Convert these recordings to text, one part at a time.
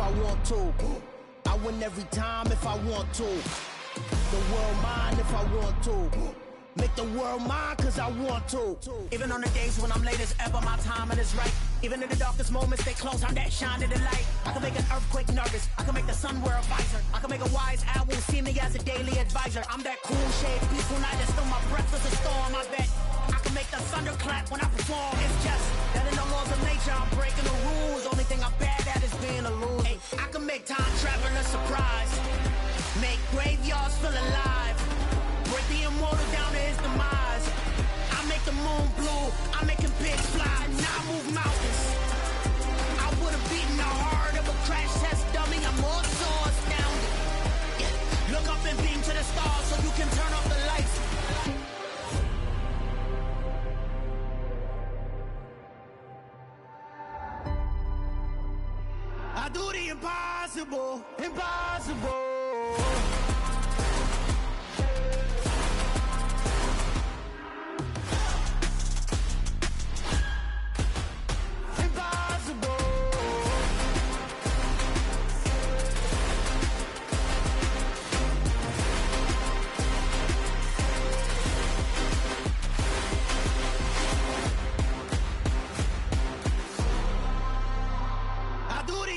I want to. I win every time if I want to. The world mine if I want to. Make the world mine cause I want to. Even on the days when I'm late as ever, my timing is right. Even in the darkest moments, stay close, I'm that shine of the light. I can make an earthquake nervous, I can make the sun wear a visor. I can make a wise owl see me as a daily advisor. I'm that cool shade, peaceful night that still my breath is a storm, I bet. I can make the thunder clap when I perform. It's just that in the laws of nature, I'm breaking the rules. Only thing I'm bad at is being a loser. Hey, I can make time travel a surprise. Make graveyards feel alive. Break the immortal down to his demise. I make the moon blue, I make him pigs fly. Now I move mountains. I would've beaten the heart of a crash test dummy. I'm more so astounded. Yeah. Look up and beam to the stars so you can turn off the lights. I do the impossible, impossible.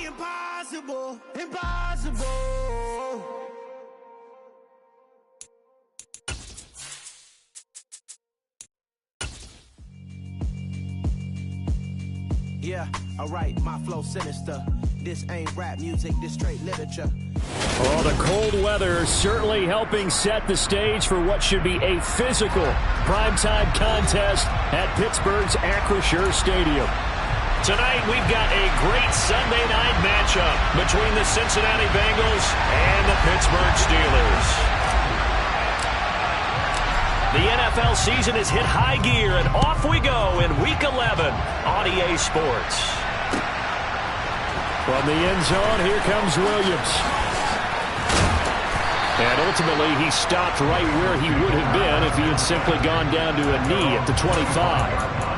Impossible, impossible. Yeah, alright, my flow sinister. This ain't rap music, this straight literature. Well, the cold weather certainly helping set the stage for what should be a physical primetime contest at Pittsburgh's Acrisure Stadium. Tonight, we've got a great Sunday night matchup between the Cincinnati Bengals and the Pittsburgh Steelers. The NFL season has hit high gear, and off we go in Week 11 on EA Sports. From the end zone, here comes Williams. And ultimately, he stopped right where he would have been if he had simply gone down to a knee at the 25.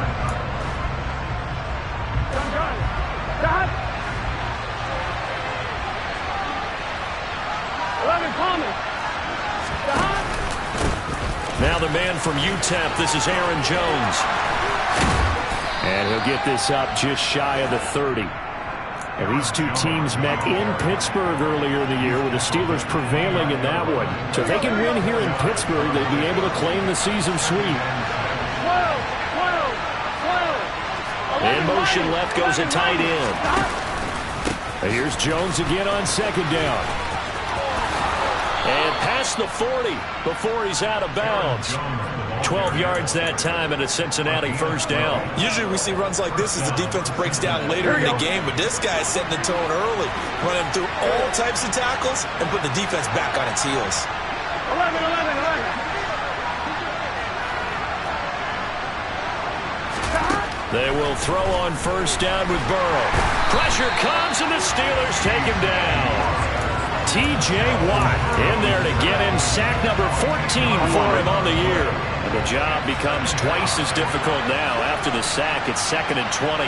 Now the man from UTEP, this is Aaron Jones. And he'll get this up just shy of the 30. And these two teams met in Pittsburgh earlier in the year with the Steelers prevailing in that one. So if they can win here in Pittsburgh, they'd be able to claim the season sweep. In motion left goes a tight end. And here's Jones again on second down. And past the 40 before he's out of bounds. 12 yards that time and a Cincinnati first down. Usually we see runs like this as the defense breaks down later in the game, but this guy is setting the tone early, running through all types of tackles and putting the defense back on its heels. 11. They will throw on first down with Burrow. Pressure comes and the Steelers take him down. T.J. Watt in there to get him sack number 14 for him on the year. And the job becomes twice as difficult now. After the sack, it's 2nd and 20.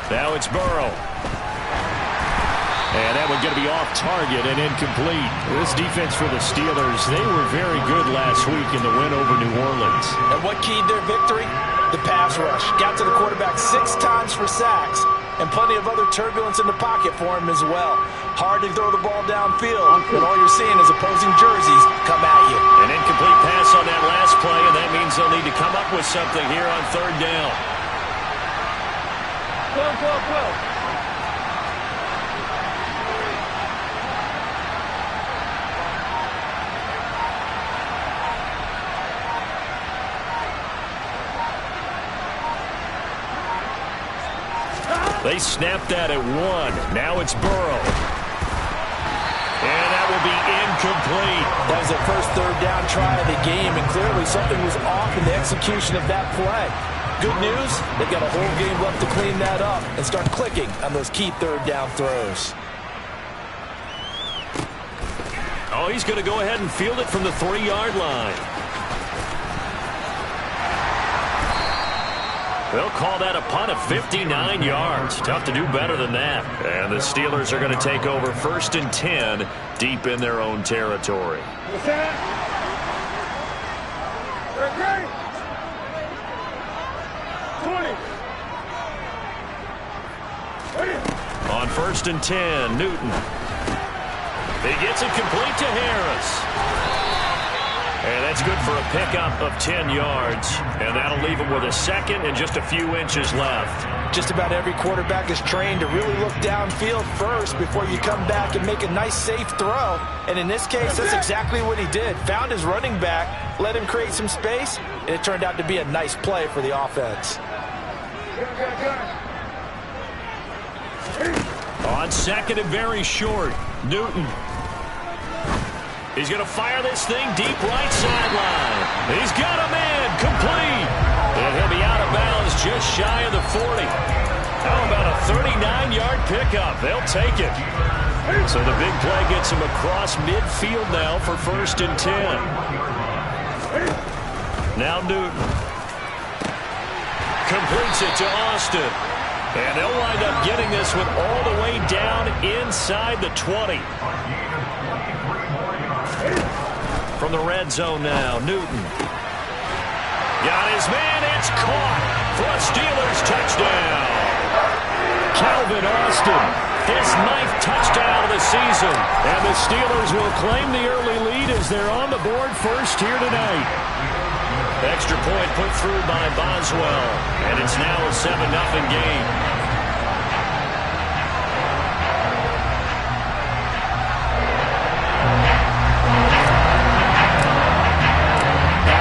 Now it's Burrow. And that one's going to be off target and incomplete. This defense for the Steelers, they were very good last week in the win over New Orleans. And what keyed their victory? The pass rush. Got to the quarterback 6 times for sacks, and plenty of other turbulence in the pocket for him as well. Hard to throw the ball downfield, and all you're seeing is opposing jerseys come at you. An incomplete pass on that last play, and that means they'll need to come up with something here on third down. 12. They snapped that at 1. Now it's Burrow. And that will be incomplete. That was their first third down try of the game, and clearly something was off in the execution of that play. Good news, they've got a whole game left to clean that up and start clicking on those key third down throws. Oh, he's going to go ahead and field it from the 3-yard line. They'll call that a punt of 59 yards. Tough to do better than that. And the Steelers are going to take over 1st and 10 deep in their own territory. On 1st and 10, Newton. He gets it complete to Harris. And that's good for a pickup of 10 yards. And that'll leave him with a second and just a few inches left. Just about every quarterback is trained to really look downfield first before you come back and make a nice, safe throw. And in this case, that's exactly what he did. Found his running back, let him create some space, and it turned out to be a nice play for the offense. On 2nd and very short, Newton. He's going to fire this thing deep right sideline. He's got a man complete. And he'll be out of bounds just shy of the 40. How about a 39-yard pickup? They'll take it. So the big play gets him across midfield now for 1st and 10. Now Newton. Completes it to Austin. And they'll wind up getting this one all the way down inside the 20. From the red zone now, Newton. Got his man, it's caught for a Steelers touchdown. Calvin Austin, his 9th touchdown of the season. And the Steelers will claim the early lead as they're on the board first here tonight. Extra point put through by Boswell. And it's now a 7-0 game.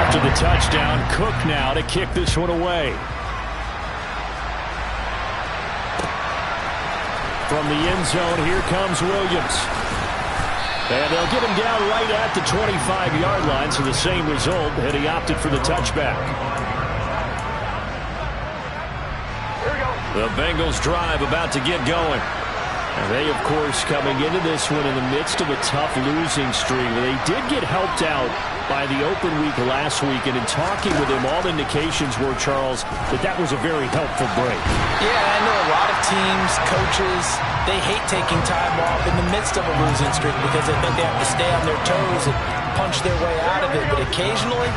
After the touchdown, Cook now to kick this one away. From the end zone, here comes Williams. And they'll get him down right at the 25-yard line, so the same result, and he opted for the touchback. The Bengals drive about to get going. And they, of course, coming into this one in the midst of a tough losing streak. They did get helped out by the open week last week, and in talking with him, all indications were, Charles, that was a very helpful break. Yeah, I know a lot of teams, coaches, they hate taking time off in the midst of a losing streak because they think they have to stay on their toes and punch their way out of it. But occasionally,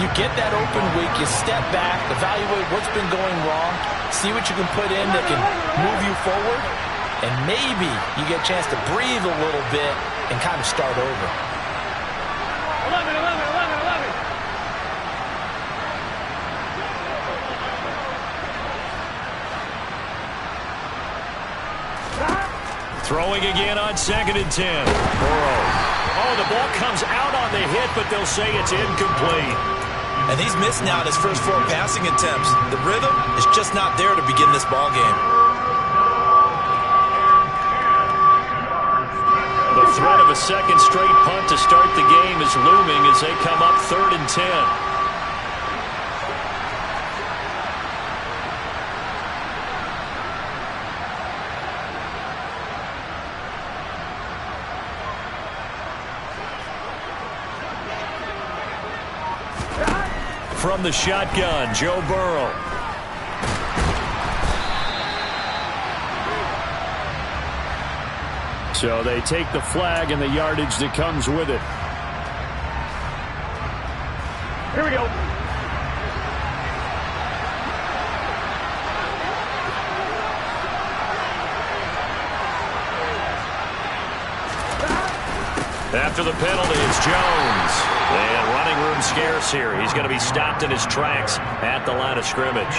you get that open week, you step back, evaluate what's been going wrong, see what you can put in that can move you forward, and maybe you get a chance to breathe a little bit and kind of start over. 11, 11, 11, 11. Throwing again on 2nd and 10. Burrow. Oh, the ball comes out on the hit, but they'll say it's incomplete. And he's missed now his first 4 passing attempts. The rhythm is just not there to begin this ball game. The threat of a second straight punt to start the game is looming as they come up 3rd and 10. From the shotgun, Joe Burrow. So they take the flag and the yardage that comes with it. Here we go. After the penalty, it's Jones. And running room scarce here. He's going to be stopped in his tracks at the line of scrimmage.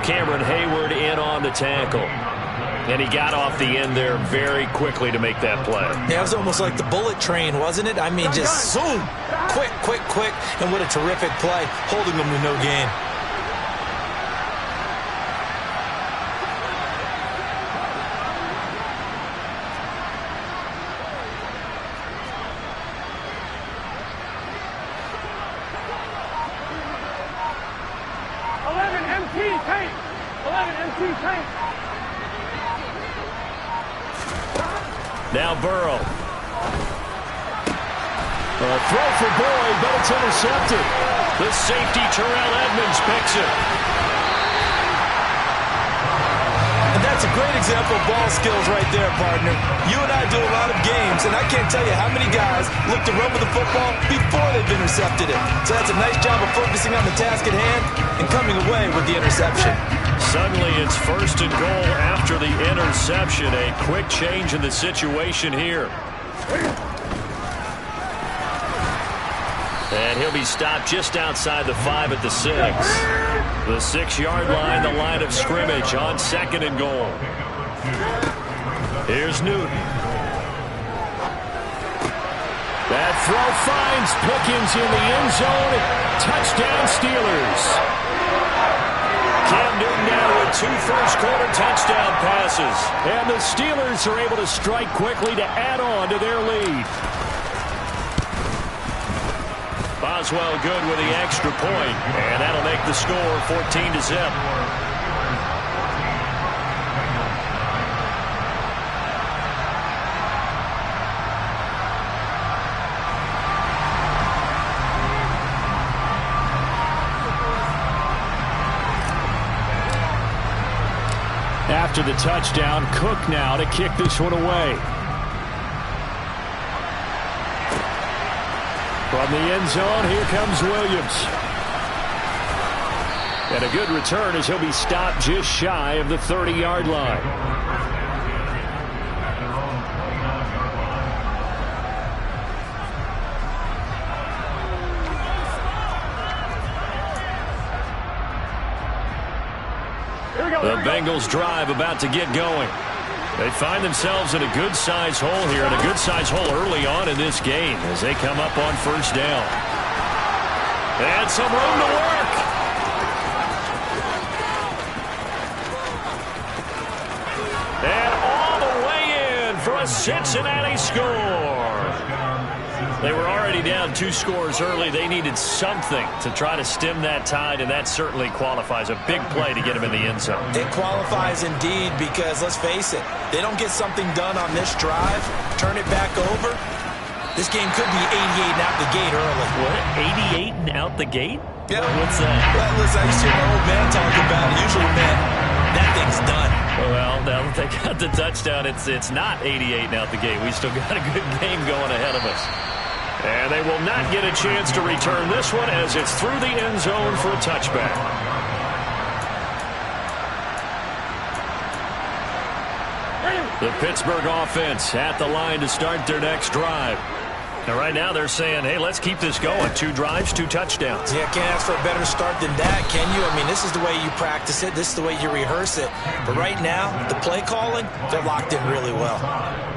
Cameron Hayward in on the tackle. And he got off the end there very quickly to make that play. Yeah, it was almost like the bullet train, wasn't it? I mean, just zoom. Quick, quick, quick. And what a terrific play, holding them to no gain. Now Burrow. A throw for Boyd, but it's intercepted. The safety, Terrell Edmonds, picks it. That's a great example of ball skills right there, partner. You and I do a lot of games, and I can't tell you how many guys look to run with the football before they've intercepted it. So that's a nice job of focusing on the task at hand and coming away with the interception. Suddenly it's 1st and goal after the interception. A quick change in the situation here. And he'll be stopped just outside the 5 at the 6. The 6-yard line, the line of scrimmage on 2nd and goal. Here's Newton. That throw finds Pickens in the end zone. Touchdown Steelers. Cam Newton now with 2 first-quarter touchdown passes. And the Steelers are able to strike quickly to add on to their lead. Boswell good with the extra point, and that'll make the score 14-0. After the touchdown, Cook now to kick this one away. From the end zone, here comes Williams. And a good return as he'll be stopped just shy of the 30-yard line. The Bengals drive about to get going. They find themselves in a good-sized hole here, and a good-sized hole early on in this game as they come up on 1st down. And some room to work. And all the way in for a Cincinnati score. They were already down 2 scores early. They needed something to try to stem that tide, and that certainly qualifies. A big play to get them in the end zone. It qualifies indeed because, let's face it, they don't get something done on this drive, turn it back over, this game could be 88 and out the gate early. What? 88 and out the gate? Yeah. What's that? Well, listen, I used to hear my old man talk about it. Usually meant that thing's done. Well, now that they got the touchdown, it's not 88 and out the gate. We still got a good game going ahead of us. And they will not get a chance to return this one as it's through the end zone for a touchback. The Pittsburgh offense at the line to start their next drive. Now, right now they're saying, hey, let's keep this going. 2 drives, 2 touchdowns. Yeah, can't ask for a better start than that, can you? I mean, this is the way you practice it. This is the way you rehearse it. But right now, the play calling, they're locked in really well.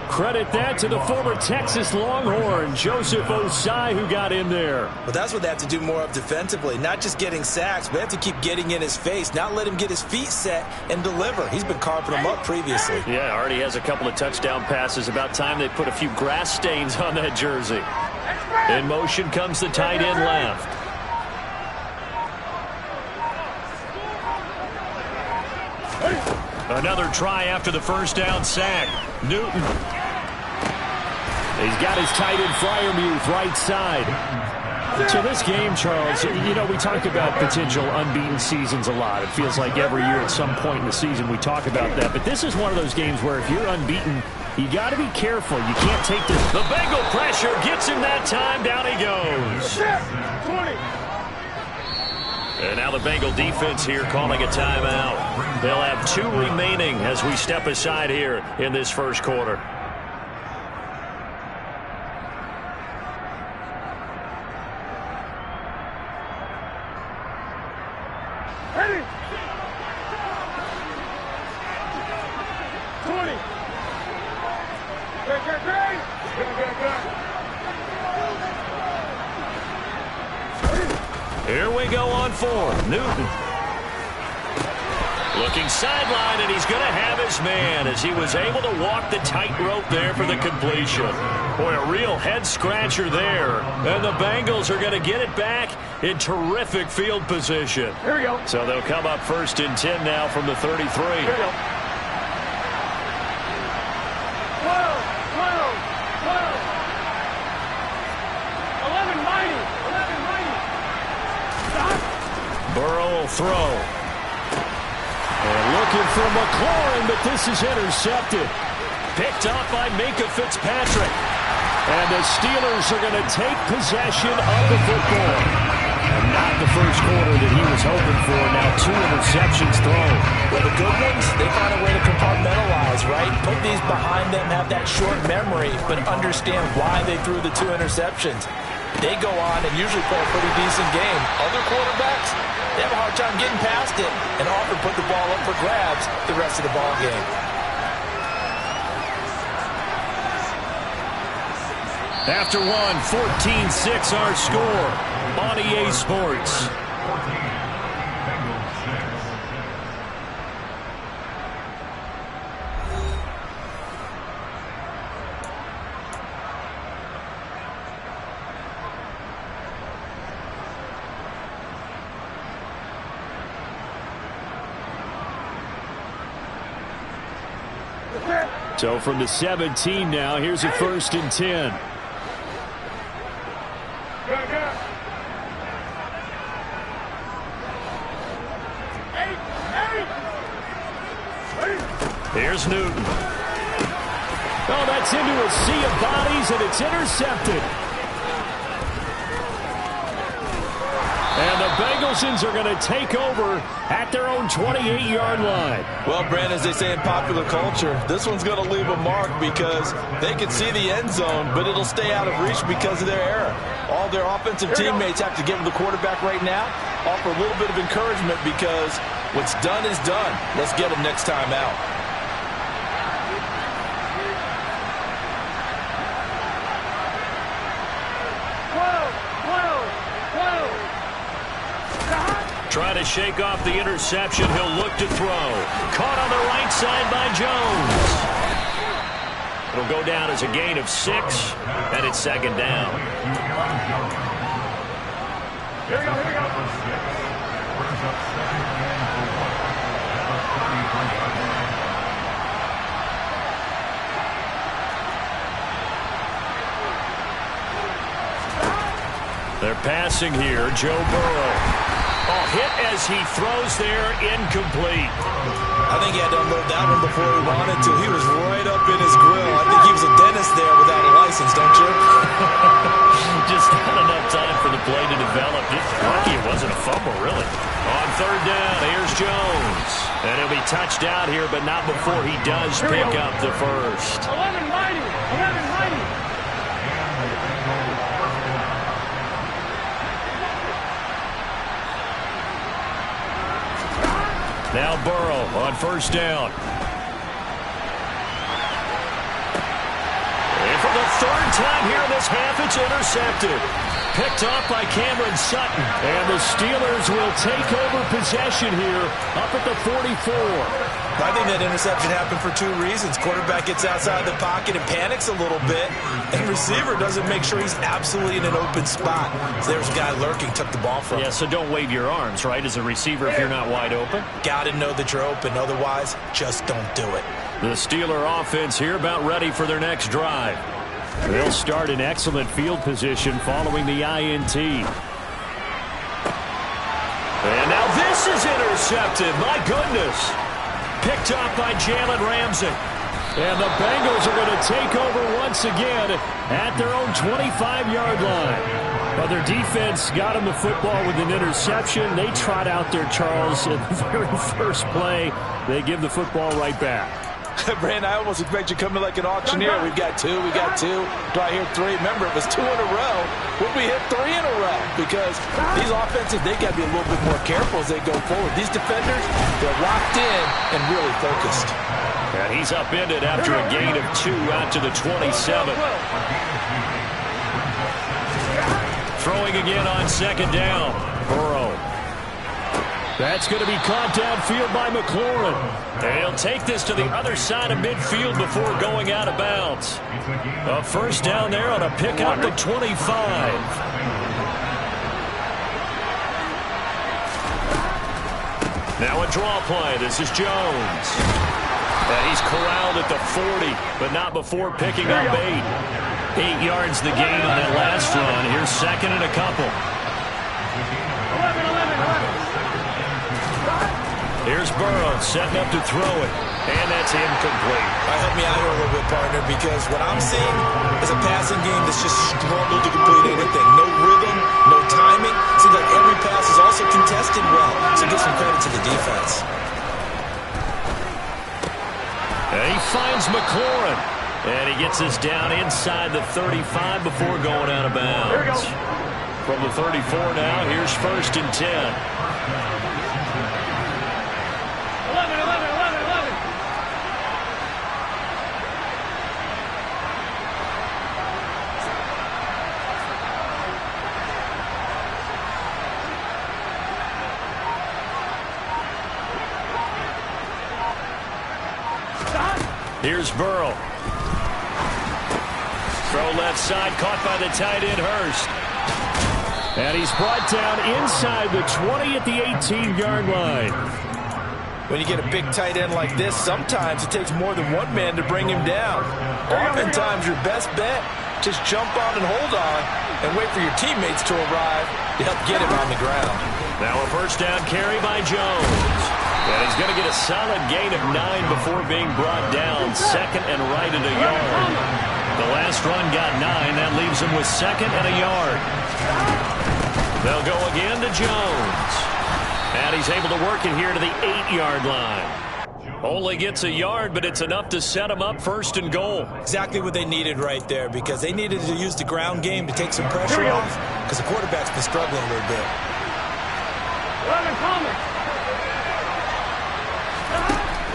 Credit that to the former Texas Longhorn, Joseph Osai, who got in there. But that's what they have to do more of defensively. Not just getting sacks, but they have to keep getting in his face. Not let him get his feet set and deliver. He's been carving them up previously. Yeah, already has a couple of touchdown passes. About time they put a few grass stains on that jersey. In motion comes the tight end left. Another try after the first down sack. Newton. He's got his tight end Freiermuth right side. So this game, Charles, you know, we talk about potential unbeaten seasons a lot. It feels like every year at some point in the season we talk about that. But this is one of those games where if you're unbeaten, you got to be careful. You can't take this. The Bengal pressure gets him that time. Down he goes. 20. And now the Bengal defense here calling a timeout. They'll have 2 remaining as we step aside here in this first quarter. Ready. 20. Good. Here we go on 4. Newton. Looking sideline, and he's going to have his man as he was able to walk the tightrope there for the completion. Boy, a real head-scratcher there. And the Bengals are going to get it back in terrific field position. Here we go. So they'll come up 1st and 10 now from the 33. Here we go. 12. 11 mighty. Stop. Burrow will throw. And look looking for McLaurin, but this is intercepted. Picked off by Minkah Fitzpatrick. And the Steelers are going to take possession of the football. And not the first quarter that he was hoping for. Now 2 interceptions thrown. Well, the good ones, they find a way to compartmentalize, right? Put these behind them, have that short memory, but understand why they threw the 2 interceptions. They go on and usually play a pretty decent game. Other quarterbacks, they have a hard time getting past it and often put the ball up for grabs the rest of the ball game. After 14-6 our score on EA Sports. So from the 17 now, here's a 1st and 10. Here's Newton. Oh, that's into a sea of bodies, and it's intercepted. And the Bengals are going to take over at their own 28-yard line. Well, Brandon, as they say in popular culture, this one's going to leave a mark because they can see the end zone, but it'll stay out of reach because of their error. All their offensive teammates have to give the quarterback right now, offer a little bit of encouragement because what's done is done. Let's get them next time out. Trying to shake off the interception. He'll look to throw. Caught on the right side by Jones. It'll go down as a gain of 6, and it's 2nd down. Here we go, here we go. They're passing here. Joe Burrow. Oh, hit as he throws there, incomplete. I think he had to unload that one before he wanted to. He was right up in his grill. I think he was a dentist there without a license, don't you? Just not enough time for the play to develop. Just lucky it wasn't a fumble, really. On 3rd down, here's Jones. And he'll be touched out here, but not before he does pick up the first. 11 mighty. 11 mighty. Now Burrow on 1st down. And for the 3rd time here in this half, it's intercepted. Picked off by Cameron Sutton. And the Steelers will take over possession here up at the 44. I think that interception happened for 2 reasons. Quarterback gets outside the pocket and panics a little bit, and receiver doesn't make sure he's absolutely in an open spot. So there's a guy lurking, took the ball from him. Yeah, so don't wave your arms, right, as a receiver if you're not wide open. Got to know that you're open. Otherwise, just don't do it. The Steeler offense here about ready for their next drive. They'll start in excellent field position following the INT. And now this is intercepted. My goodness. Picked off by Jalen Ramsey. And the Bengals are going to take over once again at their own 25-yard line. Well, their defense got them the football with an interception. They trot out there, Charles, in the very first play. They give the football right back. Brandon, I almost expect you coming like an auctioneer. We've got 2, we got 2. Do I hear 3? Remember, it was 2 in a row. Would we hit 3 in a row? Because these offenses, they got to be a little bit more careful as they go forward. These defenders, they're locked in and really focused. And he's upended after a gain of 2 out to the 27. Throwing again on 2nd down. Burrow. That's going to be caught downfield by McLaurin. And he'll take this to the other side of midfield before going out of bounds. A 1st down there on a pickup at 25. Now a draw play. This is Jones. And he's corralled at the 40, but not before picking up 8. 8 yards the gain on that last run. Here's 2nd and a couple. Here's Burrow setting up to throw it. And that's incomplete. Help me out here a little bit, partner, because what I'm seeing is a passing game that's just struggled to complete anything. No rhythm, no timing. Seems like every pass is also contested well. So give some credit to the defense. And he finds McLaurin. And he gets us down inside the 35 before going out of bounds. From the 34 now, here's 1st and 10. 11, 11, 11, 11. Here's Burrow. Throw left side, caught by the tight end, Hurst. And he's brought down inside the 20 at the 18-yard line. When you get a big tight end like this, sometimes it takes more than one man to bring him down. Oftentimes, your best bet, just jump on and hold on and wait for your teammates to arrive to help get him on the ground. Now a 1st down carry by Jones. And he's going to get a solid gain of 9 before being brought down. 2nd and right at a yard. The last run got 9. That leaves him with 2nd and a yard. They'll go again to Jones. And he's able to work it here to the 8-yard line. Only gets a yard, but it's enough to set him up 1st and goal. Exactly what they needed right there, because they needed to use the ground game to take some pressure off, because the quarterback's been struggling a little bit. 11, coming.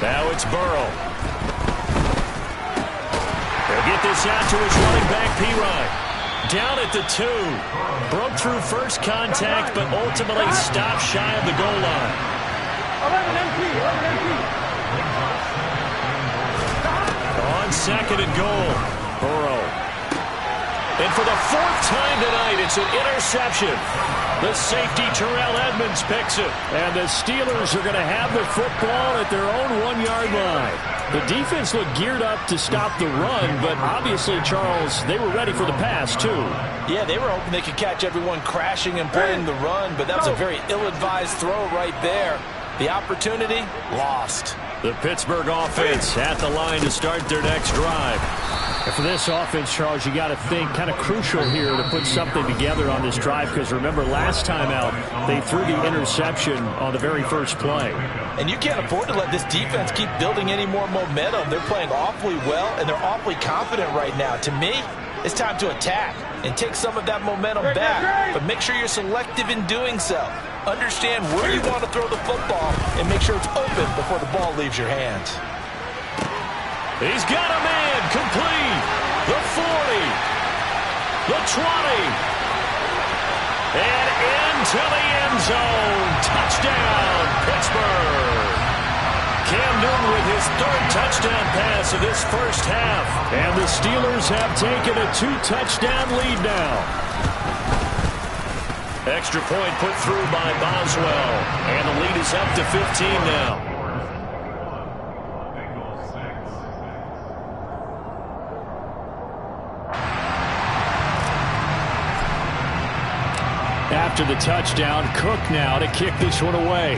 Now it's Burrow. They'll get this out to his running back, P-Ryan. Down at the 2. Broke through first contact, but ultimately stopped shy of the goal line. 11 MP, 11 MP. On 2nd and goal, Burrow. And for the 4th time tonight, it's an interception. The safety, Terrell Edmonds, picks it. And the Steelers are going to have the football at their own 1-yard line. The defense looked geared up to stop the run, but obviously, Charles, they were ready for the pass, too. Yeah, they were hoping they could catch everyone crashing and playing the run, but that was a very ill-advised throw right there. The opportunity, lost. The Pittsburgh offense at the line to start their next drive. And for this offense, Charles, you got to think kind of crucial here to put something together on this drive, because remember last time out, they threw the interception on the very first play. And you can't afford to let this defense keep building any more momentum. They're playing awfully well, and they're awfully confident right now. To me, it's time to attack and take some of that momentum back, but make sure you're selective in doing so. Understand where you want to throw the football and make sure it's open before the ball leaves your hands. He's got a man complete. The 40. The 20. And into the end zone. Touchdown, Pittsburgh. Cam Newton with his 3rd touchdown pass of this first half. And the Steelers have taken a 2-touchdown lead now. Extra point put through by Boswell. And the lead is up to 15 now. After the touchdown, Cook now to kick this one away.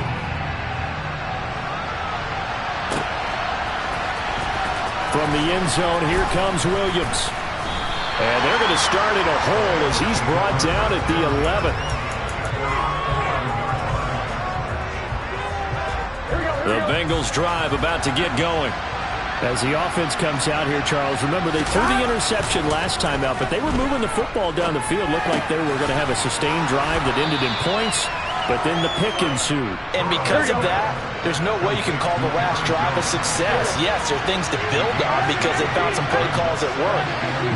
From the end zone, here comes Williams. And they're going to start in a hole as he's brought down at the 11th. The Bengals drive about to get going. As the offense comes out here, Charles, remember they threw the interception last time out, but they were moving the football down the field. Looked like they were going to have a sustained drive that ended in points, but then the pick ensued. And because of that, there's no way you can call the last drive a success. Yes, there are things to build on because they found some play calls at work.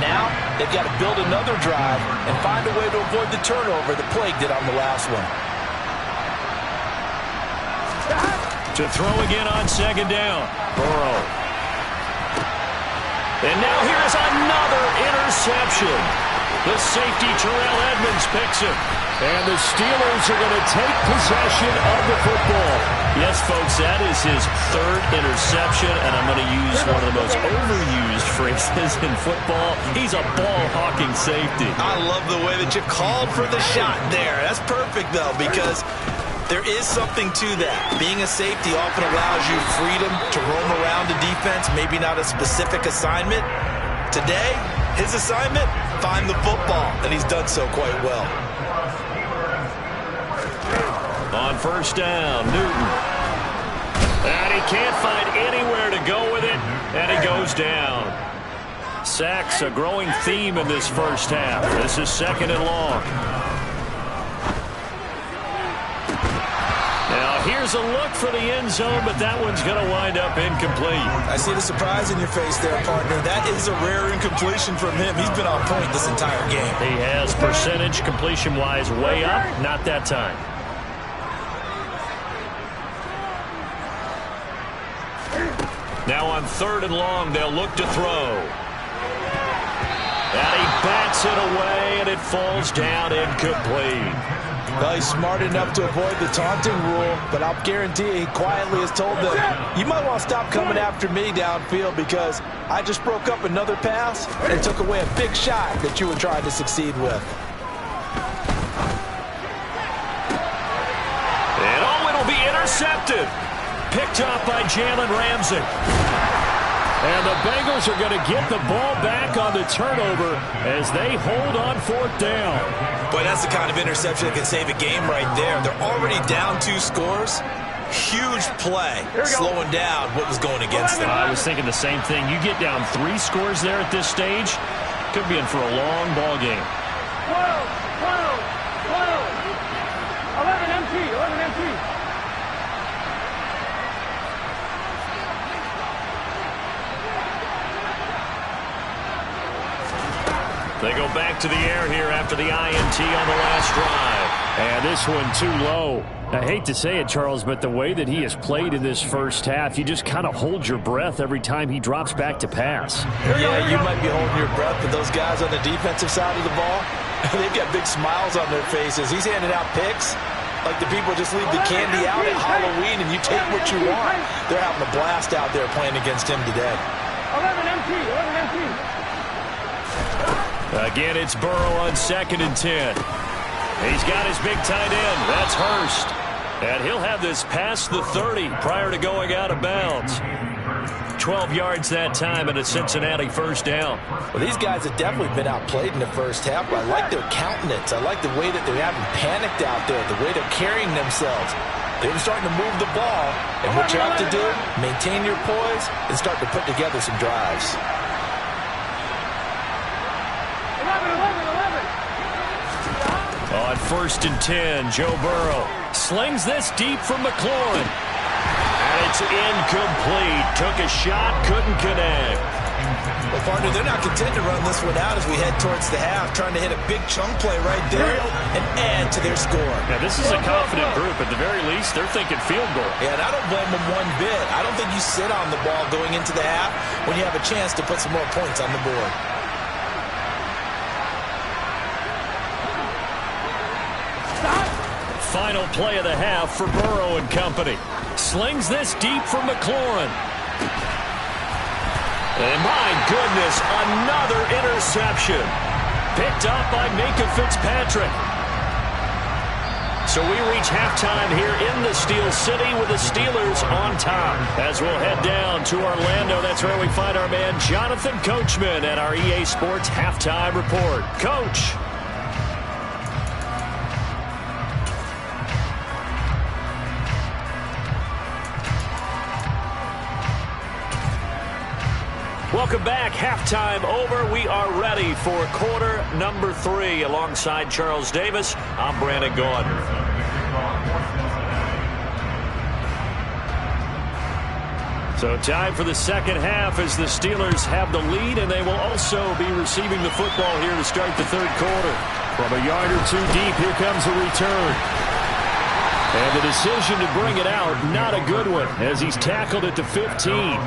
Now, they've got to build another drive and find a way to avoid the turnover that plagued it on the last one. To throw again on 2nd down, Burrow. And now here's another interception. The safety, Terrell Edmonds, picks it. And the Steelers are going to take possession of the football. Yes, folks, that is his 3rd interception, and I'm going to use one of the most overused phrases in football. He's a ball-hawking safety. I love the way that you called for the shot there. That's perfect, though, because There is something to that. Being a safety often allows you freedom to roam around the defense, maybe not a specific assignment. Today, his assignment, find the football, and he's done so quite well. On first down, Newton. And he can't find anywhere to go with it, and he goes down. Sacks, a growing theme in this first half. This is 2nd and long. Now, here's a look for the end zone, but that one's going to wind up incomplete. I see the surprise in your face there, partner. That is a rare incompletion from him. He's been on point this entire game. He has percentage completion-wise way up, not that time. Now on 3rd and long, they'll look to throw. And he bats it away, and it falls down incomplete. Well, he's smart enough to avoid the taunting rule, but I'll guarantee you he quietly has told them, you might want to stop coming after me downfield because I just broke up another pass and took away a big shot that you were trying to succeed with. And it'll be intercepted. Picked up by Jalen Ramsey. And the Bengals are going to get the ball back on the turnover as they hold on 4th down. Boy, that's the kind of interception that can save a game right there. They're already down 2 scores. Huge play, slowing down what was going against them. I was thinking the same thing. You get down 3 scores there at this stage, could be in for a long ball game. 12, 11 empty, 11 empty. They go back to the air here after the INT on the last drive. And this one too low. I hate to say it, Charles, but the way that he has played in this first half, you just kind of hold your breath every time he drops back to pass. Yeah, you might be holding your breath, but those guys on the defensive side of the ball, they've got big smiles on their faces. He's handing out picks like the people just leave the candy out at Halloween and you take what you want. They're having a blast out there playing against him today. 11 empty, 11 empty. Again, it's Burrow on 2nd and 10. He's got his big tight end. That's Hurst. And he'll have this past the 30 prior to going out of bounds. 12 yards that time and a Cincinnati first down. Well, these guys have definitely been outplayed in the first half, but I like their countenance. I like the way that they're having panicked out there, the way they're carrying themselves. They're starting to move the ball, and what you have to do, maintain your poise and start to put together some drives. 11. On 1st and 10, Joe Burrow slings this deep from McLaurin. And it's incomplete. Took a shot, couldn't connect. Well, partner, they're not content to run this one out as we head towards the half, trying to hit a big chunk play right there and add to their score. Now, this is a confident group. At the very least, they're thinking field goal. Yeah, and I don't blame them one bit. I don't think you sit on the ball going into the half when you have a chance to put some more points on the board. Final play of the half for Burrow and company. Slings this deep from McLaurin. And my goodness, another interception. Picked up by Minkah Fitzpatrick. So we reach halftime here in the Steel City with the Steelers on top. As we'll head down to Orlando, that's where we find our man Jonathan Coachman at our EA Sports Halftime Report. Coach. Welcome back. Halftime over. We are ready for quarter number 3. Alongside Charles Davis, I'm Brandon Gaudin. So time for the second half as the Steelers have the lead, and they will also be receiving the football here to start the third quarter. From a yard or two deep, here comes a return. And the decision to bring it out, not a good one, as he's tackled at the 15.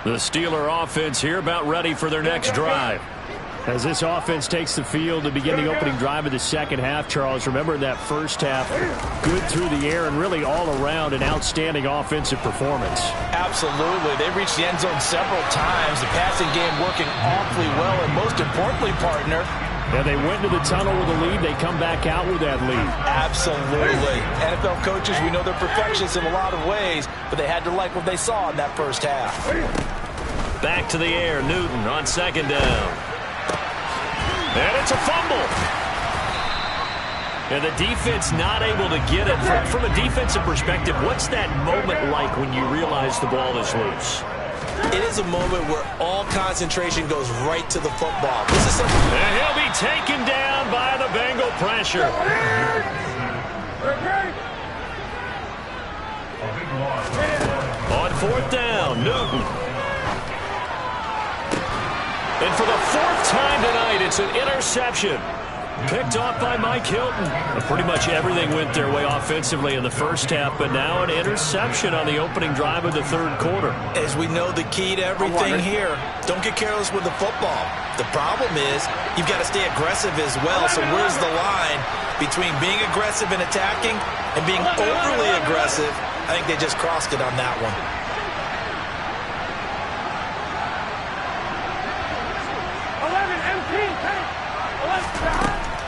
The Steeler offense here about ready for their next drive. As this offense takes the field to begin the opening drive of the second half, Charles, remember in that first half, good through the air and really all around an outstanding offensive performance. Absolutely. They reached the end zone several times. The passing game working awfully well, and most importantly, partner, yeah, they went to the tunnel with a lead. They come back out with that lead. Absolutely. NFL coaches, we know they're perfectionists in a lot of ways, but they had to like what they saw in that first half. Back to the air, Newton on second down. And it's a fumble. And the defense not able to get it. From a defensive perspective, what's that moment like when you realize the ball is loose? It is a moment where all concentration goes right to the football. This is something. And he'll be taken down by the Bengal pressure. On fourth down, Newton. And for the fourth time tonight, it's an interception. Picked off by Mike Hilton. Pretty much everything went their way offensively in the first half, but now an interception on the opening drive of the third quarter. As we know, the key to everything here, don't get careless with the football. The problem is you've got to stay aggressive as well. So where's the line between being aggressive and attacking and being overly aggressive? I think they just crossed it on that one.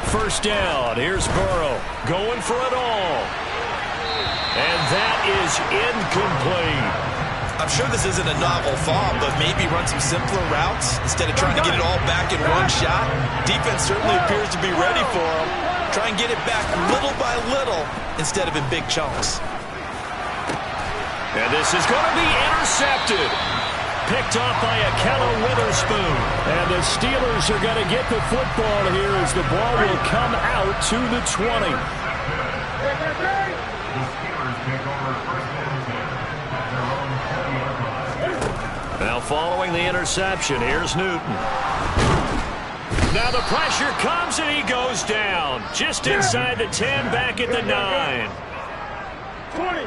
First down. Here's Burrow going for it all. And that is incomplete. I'm sure this isn't a novel thought, but maybe run some simpler routes instead of trying to get it all back in one shot. Defense certainly appears to be ready for him. Try and get it back little by little instead of in big chunks. And this is going to be intercepted. Picked off by Ahkello Witherspoon. And the Steelers are going to get the football here as the ball will come out to the 20. Now following the interception, here's Newton. Now the pressure comes and he goes down. Just inside the 10, back at the 9. 20.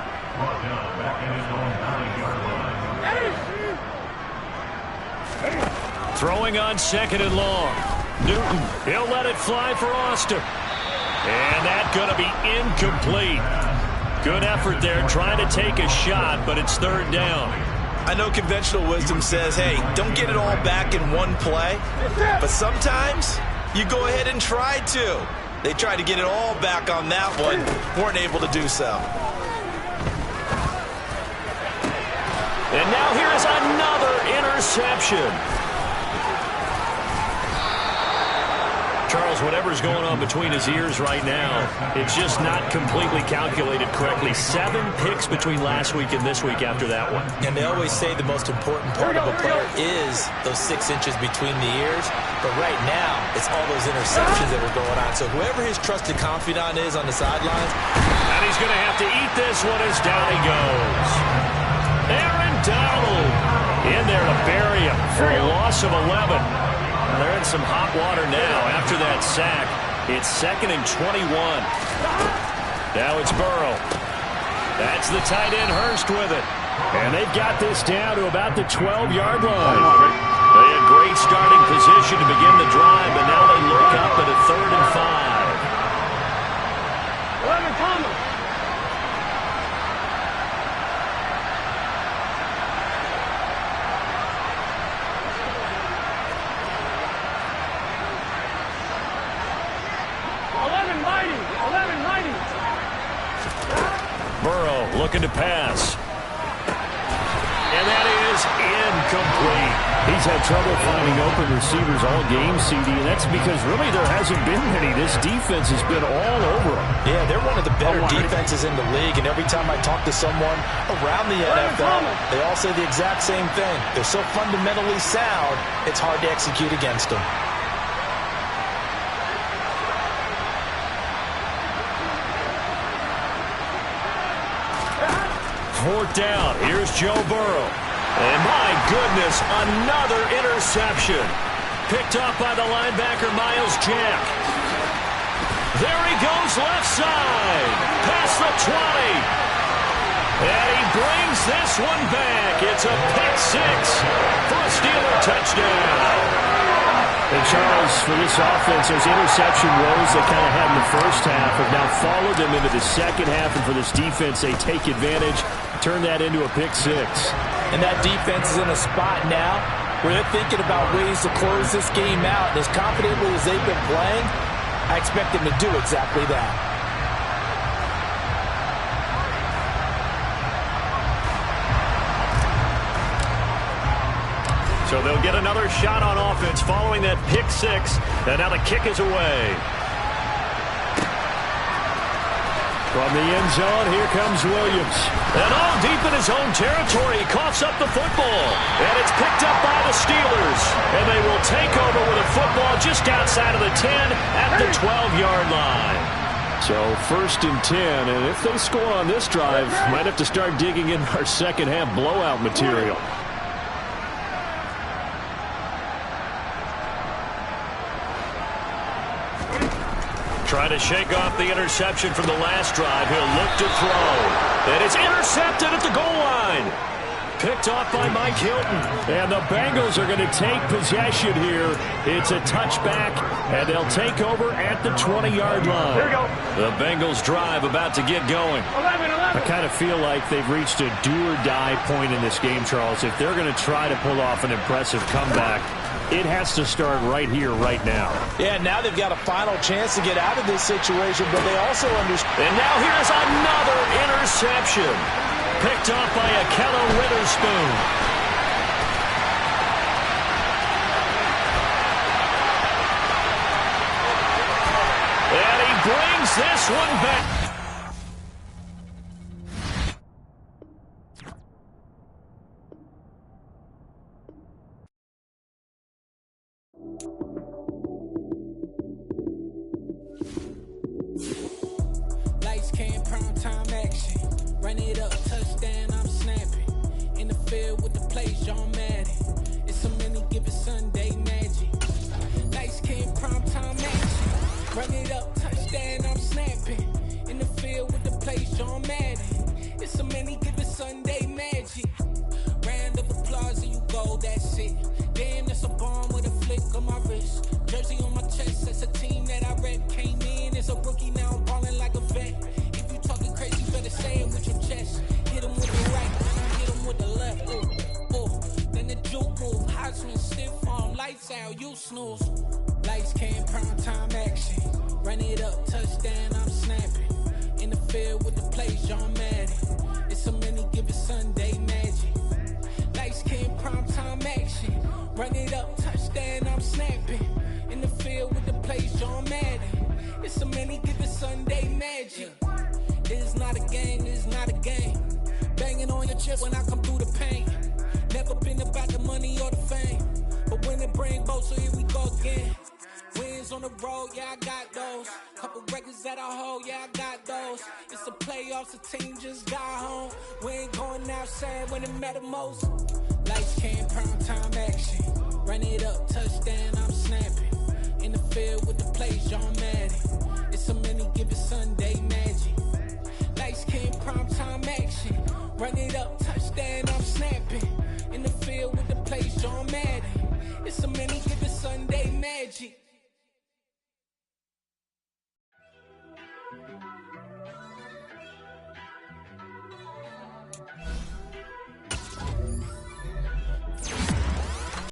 Throwing on second and long. Newton, he'll let it fly for Austin. And that's going to be incomplete. Good effort there trying to take a shot, but it's third down. I know conventional wisdom says, hey, don't get it all back in one play. But sometimes you go ahead and try to. They tried to get it all back on that one. Weren't able to do so. And now here is another interception. Charles, whatever's going on between his ears right now, it's just not completely calculated correctly. 7 picks between last week and this week after that one. And they always say the most important part of a player is those 6 inches between the ears. But right now, it's all those interceptions that are going on. So whoever his trusted confidant is on the sidelines. And he's going to have to eat this one as down he goes. Aaron Donald in there to bury him for a loss of 11. They're in some hot water now after that sack. It's 2nd and 21. Now it's Burrow. That's the tight end Hurst with it. And they've got this down to about the 12-yard line. They had great starting position to begin the drive, but now they look up at a 3rd and 5. 11 Thomas. Burrow looking to pass. And that is incomplete. He's had trouble finding open receivers all game, CD, and that's because really there hasn't been many. This defense has been all over them. Yeah, they're one of the better defenses in the league, and every time I talk to someone around the NFL, they all say the exact same thing. They're so fundamentally sound, it's hard to execute against them. Fourth down. Here's Joe Burrow. And my goodness, another interception. Picked off by the linebacker, Miles Jack. There he goes left side. Past the 20. And he brings this one back. It's a pick 6 for a Steeler touchdown. And Charles, for this offense, those interception woes they kind of had in the first half have now followed them into the second half. And for this defense, they take advantage, turn that into a pick six. And that defense is in a spot now where they're thinking about ways to close this game out. And as confidently as they've been playing, I expect them to do exactly that. So they'll get another shot on offense following that pick six. And now the kick is away. From the end zone, here comes Williams. And all deep in his own territory, he coughs up the football. And it's picked up by the Steelers. And they will take over with a football just outside of the 10 at the 12-yard line. So 1st and 10, and if they score on this drive, might have to start digging in our second half blowout material. Trying to shake off the interception from the last drive. He'll look to throw. And it's intercepted at the goal line. Picked off by Mike Hilton. And the Bengals are going to take possession here. It's a touchback, and they'll take over at the 20-yard line. Here we go. The Bengals drive about to get going. 11. I kind of feel like they've reached a do-or-die point in this game, Charles. If they're going to try to pull off an impressive comeback, it has to start right here, right now. Yeah, now they've got a final chance to get out of this situation, but they also understand. And now here's another interception. Picked off by Ahkello Witherspoon. And he brings this one back. Lights, cam, prime time action. Run it up, touchdown, I'm snapping. In the field with the play, John Madden. It's a many given Sunday magic. Lights, cam, prime time action. Run it up, touchdown, I'm snapping. In the field with the play, John Madden. It's a many given Sunday magic. Round of applause and you go, that's it. Damn, that's a bomb with a flick on my wrist. Jersey on my chest, that's a team that I rep. Came in as a rookie, now I'm balling like a vet. If you talking crazy, better say it with your chest. Hit him with the right, hit him with the left. Ooh, ooh. Then the juke move, Heisman stiff arm, lights out, you snooze. Lights, cam, prime time action. Run it up, touchdown, I'm snapping. In the field with the play, John Madden. It's a many given Sunday magic. Lights, cam, prime time action. Run it up, touchdown, I'm snapping. In the field with the plays, John Madden. It's a many given Sunday magic. It's not a game, it's not a game. Banging on your chest when I come through the pain. Never been about the money or the fame. But when it bring both, so here we go again. Wins on the road, yeah, I got those. Couple records that I hold, yeah, I got those. It's the playoffs, the team just got home. We ain't going outside when it matter most. Lights, cam, prime time action. Run it up, touchdown, I'm snapping. In the field with the plays, John Madden. It's a many given Sunday magic. Lights, cam, prime time action. Run it up, touchdown, I'm snapping. In the field with the plays, John Madden. It's a many given Sunday magic.